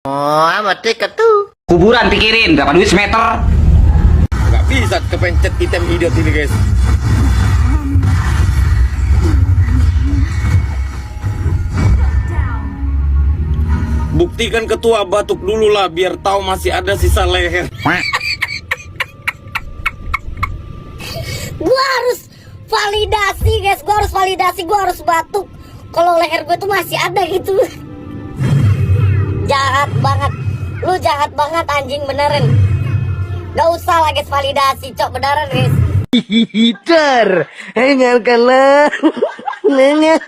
Oh, amat dekat tuh. Kuburan pikirin, berapa duit semeter? Nggak bisa kepencet item idiot ini guys. Buktikan ketua batuk dulu lah biar tahu masih ada sisa leher. Gua harus validasi guys, gua harus batuk kalau leher gue tuh masih ada gitu. Jahat banget, lu jahat banget anjing beneran. Gak usah lah guys validasi, cok beneran guys. Hitar, hingalkanlah. Nanya.